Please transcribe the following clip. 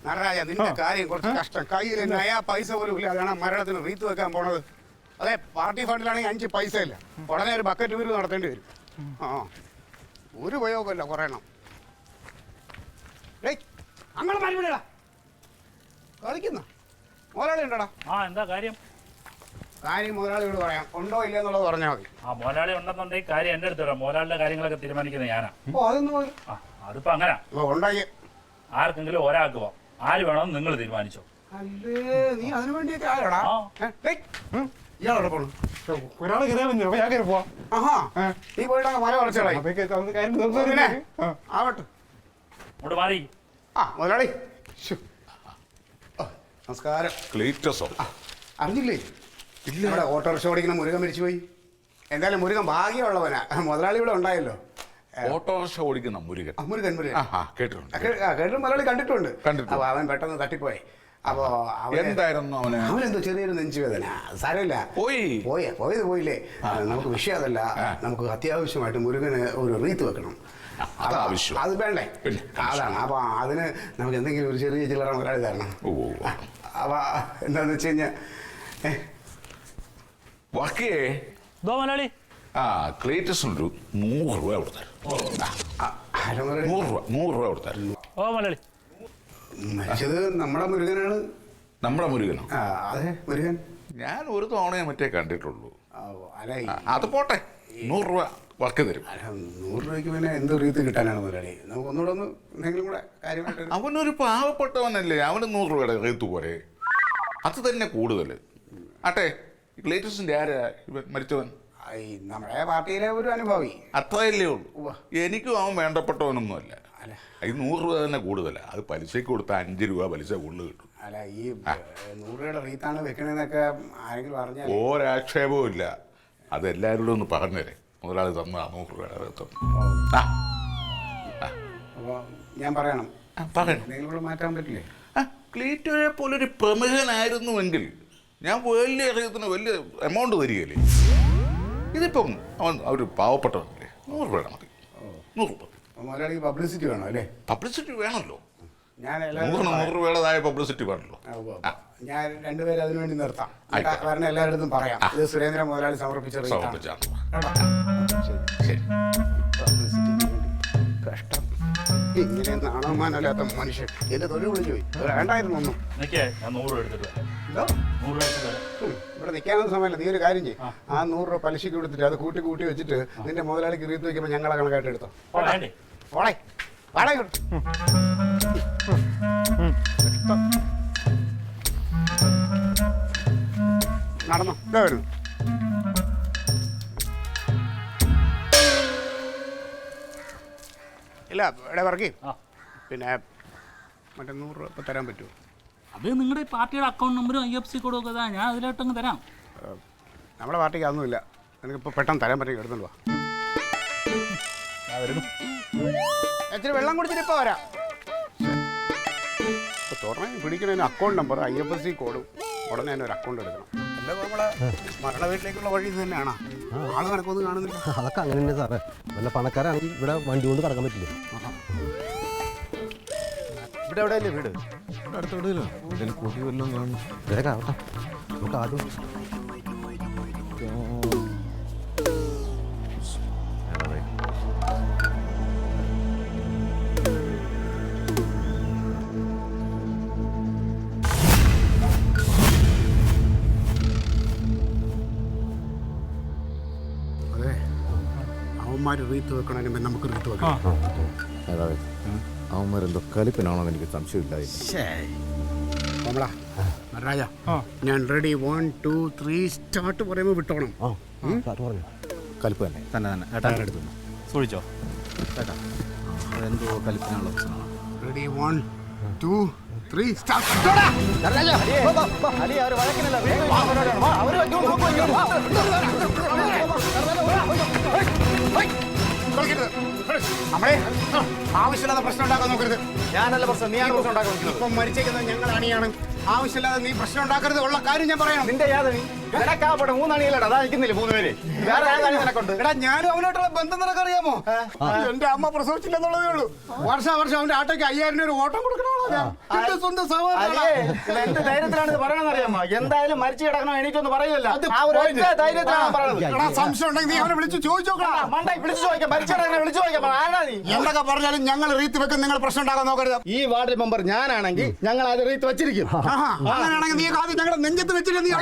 നടരാജ നിന്റെ കാര്യം കുറച്ച് കഷ്ടം. കയ്യിൽ നയാ പൈസ പോലും ഇല്ല. അതാണ് മരണത്തിന് റീത്ത് വെക്കാൻ പോണത്. അതെ, പാർട്ടി ഫണ്ടിലാണെങ്കിൽ 5 പൈസ ഇല്ല. ഉടനെ ഒരു ബക്കറ്റ് വീര് നടത്തേണ്ടി വരും. ആ ഒരു ഉപയോഗമില്ല. കുറയണം. അങ്ങനെ മരുമണിടാ കളിക്കുന്ന മുതലാളി ഉണ്ടോടാ? എന്താ കാര്യം? കാര്യം മുതലാളിയോട് പറയാം. ഉണ്ടോ ഇല്ല എന്നുള്ളത് പറഞ്ഞാൽ മതി. മുതലാളി ഉണ്ടെന്നുണ്ടെങ്കിൽ കാര്യം എന്റെ അടുത്ത് പറയാം. മുതലാളിയുടെ കാര്യങ്ങളൊക്കെ തീരുമാനിക്കുന്നത് ഞാനാ. അതൊന്നും അതിപ്പോ അങ്ങനെ ഉണ്ടായി. ആർക്കെങ്കിലും ഒരാൾക്ക് പോവാം. ആര് വേണമെന്ന് നിങ്ങൾ തീരുമാനിച്ചോ. അല്ലേ നീ അതിനു വേണ്ടിയൊക്കെ ആരോടാ? ഇയാളോടെ പോണു. ഒരാളെ കയറിയാൽ പോവാം. ആഹാ നീ പോയിട്ട് മല കുറച്ചോളാം. ആവട്ടെ. അങ്ങോട്ട് മാറി. മുതലാളി നമസ്കാരം. ക്ലീറ്റസോ? അറിഞ്ഞില്ലേ? ഇവിടെ ഓട്ടോറിക്ഷ ഓടിക്കുന്ന മുരുകൻ മരിച്ചുപോയി. എന്തായാലും മുരുകൻ ഭാഗ്യമുള്ളവനാ. മുതലാളി ഇവിടെ ഉണ്ടായല്ലോ. ഓട്ടോറിക്ഷ ഓടിക്കുന്ന മുരുകൻ. മുരുകൻ കേട്ടിട്ടുണ്ട്. കേട്ടും മുതലാളി കണ്ടിട്ടുണ്ട്. അപ്പൊ അവൻ പെട്ടെന്ന് തട്ടിപ്പോയി. അപ്പോ എന്തായിരുന്നു അവനെന്തോ ചെറിയൊരു നെഞ്ചുവേദന. സാരമില്ല, പോയില്ലേ. നമുക്ക് വിഷയം അതല്ല. നമുക്ക് അത്യാവശ്യമായിട്ട് മുരുകന് ഒരു റീത്ത് വെക്കണം. അത് വേണ്ടേ? അതാണ്. അപ്പൊ അതിന് നമുക്ക് എന്തെങ്കിലും ഒരു ചെറിയ ചില്ലറ മുതലാളി തരണം. അപ്പൊ എന്താന്ന് വെച്ച് കഴിഞ്ഞാ ക്ലീറ്റസിനൊരു 100 രൂപ കൊടുത്താൽ. 100 രൂപ കൊടുത്താൽ. മരിച്ചത് നമ്മുടെ മുരുകനാണ്. നമ്മുടെ മുരുകനോ? അതെ, മുരുകൻ. ഞാൻ ഒരു തവണയെ മറ്റേ കണ്ടിട്ടുള്ളൂ. അത് പോട്ടെ, 100 രൂപ വർക്ക് തരും. 100 രൂപയ്ക്ക് പിന്നെ എന്ത് റീത്ത് കിട്ടാനാണ് മുതലാളി? നമുക്ക് ഒന്നുകൂടെ ഒന്ന് എന്തെങ്കിലും കൂടെ കാര്യമായിട്ട്. അവനൊരു പാവപ്പെട്ടവനല്ലേ, അവന് 100 രൂപയുടെ റീത്ത് പോരെ. അത് തന്നെ കൂടുതൽ. ആട്ടെ, ക്ലീറ്റസിന്റെ ആരാ മരിച്ചവൻ? നമ്മുടെ പാർട്ടിയിലെ ഒരു അനുഭാവി. അത്രയല്ലേ ഉള്ളൂ. എനിക്കും അവൻ വേണ്ടപ്പെട്ടവനൊന്നുമല്ല. ഈ 100 രൂപ തന്നെ കൂടുതലാണ്. അത് പലിശയ്ക്ക് കൊടുത്താൽ 5 രൂപ പലിശ കൂടുതൽ കിട്ടും. അല്ല, ഈ 100 രൂപയുടെ റീത്താണ് വെക്കണേന്നൊക്കെ ആരെങ്കിലും പറഞ്ഞാൽ ഒരാക്ഷേപവും ഇല്ല. അതെല്ലാവരോടും ഒന്ന് പറഞ്ഞേരെ. മുതലാളി തന്ന 100 രൂപയുടെ റീത്ത് അപ്പോൾ ഞാൻ പറയണം. എന്തെങ്കിലും മാറ്റാൻ പറ്റില്ലേ? ക്ലീറ്റോയെ പോലൊരു പ്രമുഖനായിരുന്നുവെങ്കിൽ ഞാൻ വലിയ റീത്തിന് വലിയ എമൗണ്ട് തരികയല്ലേ. ഇതിപ്പം അവൻ ഒരു പാവപ്പെട്ടവനല്ലേ. 100 രൂപയുടെ മതി. 100 രൂപ. മുതലാളിക്ക് പബ്ലിസിറ്റി വേണം അല്ലേ? പബ്ലിസിറ്റി വേണമല്ലോ. ഞാൻ 100 രൂപയുടേതായ പബ്ലിസിറ്റി വേണമല്ലോ. ഞാൻ രണ്ടുപേരും അതിനു വേണ്ടി നിർത്താം. കാരണം എല്ലാവരുടെ പറയാം, ഇത് സുരേന്ദ്ര മുതലാളി സമർപ്പിച്ച കഷ്ടം. ഇങ്ങനെ നാണമാനല്ലാത്ത മനുഷ്യൻ എന്റെ തൊഴിൽ വിളിച്ചു പോയി. വേണ്ടായിരുന്നു ഒന്നും. ഇവിടെ നിൽക്കാനൊന്നും സമയമല്ല. നീ ഒരു കാര്യം ചെയ്യും. ആ 100 രൂപ പലിശക്ക് കൊടുത്തിട്ട് അത് കൂട്ടി വെച്ചിട്ട് നിന്റെ മുതലാളിക്ക് റീത്ത് വയ്ക്കുമ്പോൾ ഞങ്ങളെ കണക്കായിട്ട് എടുത്തോ. നടന്നോ? ഇതാ വരുന്നു. ഇല്ല ഇവിടെ വർക്കി. പിന്നെ മറ്റേ 100 രൂപ ഇപ്പം തരാൻ പറ്റുമോ? അത് നിങ്ങളുടെ പാർട്ടിയുടെ അക്കൗണ്ട് നമ്പറും IFSC കോഡും ഒക്കെ ഞാൻ അതിലോട്ടങ്ങ് തരാം. നമ്മുടെ പാർട്ടിക്ക് അതൊന്നുമില്ല. നിനക്കിപ്പോൾ പെട്ടെന്ന് തരാൻ പറ്റും. എടുത്തോണ്ട് വാ. ഇച്ചിരി വെള്ളം കുടിച്ചിട്ട് ഇപ്പോൾ വരാം. ഇപ്പോൾ തുറന്ന് പിടിക്കണതിന് അക്കൗണ്ട് നമ്പർ IFSC കോഡും ഉടനെ തന്നെ ഒരു അക്കൗണ്ട് എടുക്കണം. അല്ല നമ്മളെ മരണ വീട്ടിലേക്കുള്ള വഴി ഇത് തന്നെയാണോ? ആള് കണക്കൊന്നും കാണുന്നില്ല. അതൊക്കെ അങ്ങനെ തന്നെ സാറേ. വല്ല പണക്കാരാണെങ്കിൽ ഇവിടെ വണ്ടി കൊണ്ട് കടക്കാൻ പറ്റില്ല. ഇവിടെ എവിടെയല്ലേ വീട്? അടുത്ത എവിടെയല്ലോ കൂട്ടി വല്ലതും കാണും. വേഗം ആവട്ടെ. നമുക്ക് ആദ്യം അവന്മാർ റീത്ത് വെക്കണതിന് നമുക്ക് റീത്ത് വെക്കണം. അതായത് അവന്മാരെന്തോ കലിപ്പിനാണോന്ന് എനിക്ക് സംശയമില്ലായിരുന്നു. നടരാജ, ഞാൻ റെഡി 1 2 3 സ്റ്റാർട്ട് പറയുമ്പോൾ വിട്ടോണം. പറഞ്ഞു കലിപ്പ് തന്നെ തന്നെ ഏട്ടാ എടുത്തു സൂക്ഷിച്ചോ ഏട്ടാ. അതെന്തോ കലിപ്പിനാണല്ലോ പ്രശ്നമാണ്. Ready 1 2 3 start. നമ്മളെ ആവശ്യമില്ലാത്ത പ്രശ്നം ഉണ്ടാക്കാൻ നോക്കരുത്. ഞാനല്ല പ്രശ്നം, നീയാണ് പ്രശ്നം ഉണ്ടാക്കാൻ. ഇപ്പം മരിച്ചേക്കുന്നത് ഞങ്ങൾ അണിയാണ്. ആവശ്യമില്ലാതെ നീ പ്രശ്നം ഉണ്ടാക്കരുത്. ഉള്ള കാര്യം ഞാൻ പറയണം. നിന്റെ യാതൊരു നിനക്കാവട്ടെ 3 അണിയല്ലടാ അതാ നിൽക്കുന്നില്ല 3 പേര്. വേറെ ആരും നിനക്കുണ്ട്. എടാ ഞാനും അവനായിട്ടുള്ള ബന്ധം നിനക്കറിയാമോ? എന്റെ അമ്മ പ്രസവിച്ചില്ലെന്നുള്ളതേ ഉള്ളൂ. വർഷം അവന്റെ ആട്ടോയ്ക്ക് 5000 രൂപ ഓട്ടം കൊടുക്കണോ ഞാൻ. എന്റെ സ്വന്തം സഹോദരനാ. എന്ത് ധൈര്യത്തിലാണ് ഇത് പറയണെന്ന് അറിയാമോ? എന്തായാലും മരിച്ചു കിടക്കണോ എനിക്കൊന്നും പറയൂല. ആ ഒരു ഒറ്റ ധൈര്യത്തിലാണ് പറയണത്. എടാ സംശയം ഉണ്ടെങ്കിൽ നീ അവനെ വിളിച്ച് ചോദിച്ചോക്കണം. മണ്ടായി വിളിച്ചു ചോദിക്കാം. മരിച്ചു കിടക്കണ വിളിച്ചു ചോദിക്കാം. ആരാ നീ? എന്തൊക്കെ പറഞ്ഞാലും ഞങ്ങൾ റീത്ത് വെക്കും. നിങ്ങൾ പ്രശ്നം ഉണ്ടാക്കാൻ നോക്കരുത്. ഈ വാർഡ് മെമ്പർ ഞാനാണെങ്കിൽ ഞങ്ങൾ അത് റീത്ത് വെച്ചിരിക്കും. അങ്ങനെയാണെങ്കിൽ നീ ആദ്യം ഞങ്ങളുടെ നെഞ്ചത്ത് വെച്ചിട്ട് നീ